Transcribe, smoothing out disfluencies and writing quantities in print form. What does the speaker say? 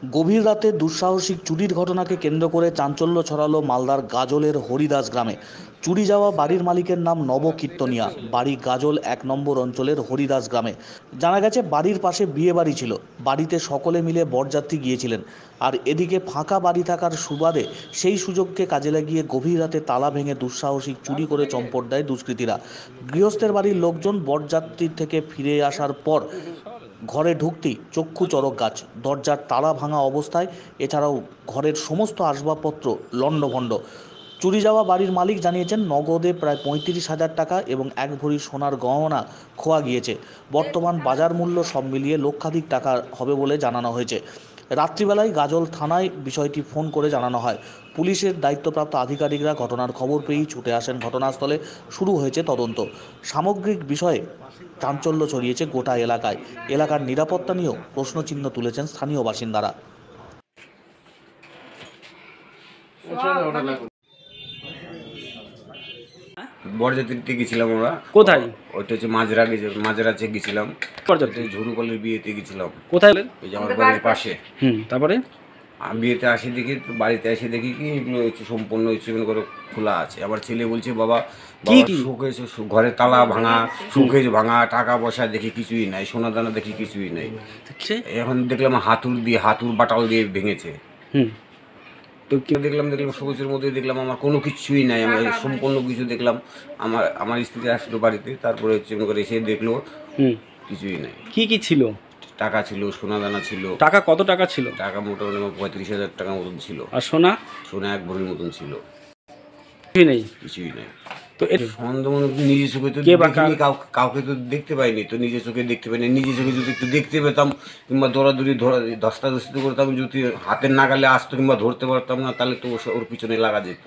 গভীর রাতে দুঃসাহসিক চুরির ঘটনাকে কেন্দ্র করে চাঞ্চল্য ছড়ালো মালদার গাজলের হরিদাস গ্রামে। চুরি যাওয়া বাড়ির মালিকের নাম নবকীর্তনিয়া, বাড়ি গাজল 1 নম্বর অঞ্চলের হরিদাস গ্রামে। জানা গেছে বাড়ির পাশে বিয়ে বাড়ি ছিল, বাড়িতে সকলে মিলে বরযাত্রী গিয়েছিলেন। আর এদিকে ফাঁকা বাড়ি থাকার সুবাদে সেই সুযোগকে কাজে লাগিয়ে গভীর রাতে তালা ভেঙে দুঃসাহসিক চুরি করে চম্পট দেয় দুষ্কৃতীরা। গৃহস্থের বাড়ির লোকজন বরযাত্রীর থেকে ফিরে আসার পর ঘরে ঢুকতেই চক্ষু চড়ক গাছ, দরজার তালা ভাঙা অবস্থায়, এছাড়াও ঘরের সমস্ত আসবাবপত্র লণ্ডভণ্ড। চুরি যাওয়া বাড়ির মালিক জানিয়েছেন নগদে প্রায় 35,000 টাকা এবং 1 ভরি সোনার গহনা খোয়া গিয়েছে। বর্তমান বাজার মূল্য সব মিলিয়ে লক্ষাধিক টাকা হবে বলে জানানো হয়েছে। রাত্রিবেলায় গাজল থানায় বিষয়টি ফোন করে জানানো হয়। পুলিশের দায়িত্বপ্রাপ্ত আধিকারিকরা ঘটনার খবর পেয়েই ছুটে আসেন ঘটনাস্থলে। শুরু হয়েছে তদন্ত। সামগ্রিক বিষয়ে চাঞ্চল্য ছড়িয়েছে গোটা এলাকায়। এলাকার নিরাপত্তা নিয়েও প্রশ্নচিহ্ন তুলেছেন স্থানীয় বাসিন্দারা। বরযাত্রীতে গেছিলাম আমরা। কোথায়? ওইটা হচ্ছে মাঝরাতে গেছিলাম। বরযাত্রী? ঝুরুকলের বিয়েতে গেছিলাম। কোথায় এলেন? এই যে আমার বাড়ির পাশে। তারপরে আমি বিয়েতে আসি দেখি, বাড়িতে এসে দেখি কি এগুলো হচ্ছে সম্পূর্ণ চিকন করে খোলা আছে। আমার ছেলে বলছে বাবা শোকেছে, ঘরের তালা ভাঙা, শোকেজ ভাঙা, টাকা পয়সা দেখি কিছুই নাই, সোনা দানা দেখি কিছুই নাই। এখন দেখলাম হাতুর বাটাল দিয়ে ভেঙেছে। তো কি দেখলাম শোকেজের মধ্যে দেখলাম আমার কোনো কিছুই নাই। আমি সম্পূর্ণ কিছু দেখলাম। আমার স্ত্রী আসলো বাড়িতে, তারপরে হচ্ছে করে এসে দেখলো কিছুই নাই। কি কি ছিল? টাকা ছিল, সোনা দানা ছিল। টাকা কত টাকা ছিল? টাকা মোটামুটি 35,000 টাকার মতন ছিল। আর সোনা? সোনা 1 ভরির মতন ছিল। কিছুই নেই। কিছুই নেই। তো সন্দেহ নিজে চোখে তো দেখিনি, কাউকে তো দেখতে পাইনি, তো নিজে চোখে দেখতে পাইনি। নিজে চোখে যদি একটু দেখতে পেতাম কিংবা দৌড়াদৌড়ি ধস্তাধস্তি করতাম, যদি হাতের নাগালে আসতো কিংবা ধরতে পারতাম না, তাহলে তো ওর পিছনে লাগা যেত।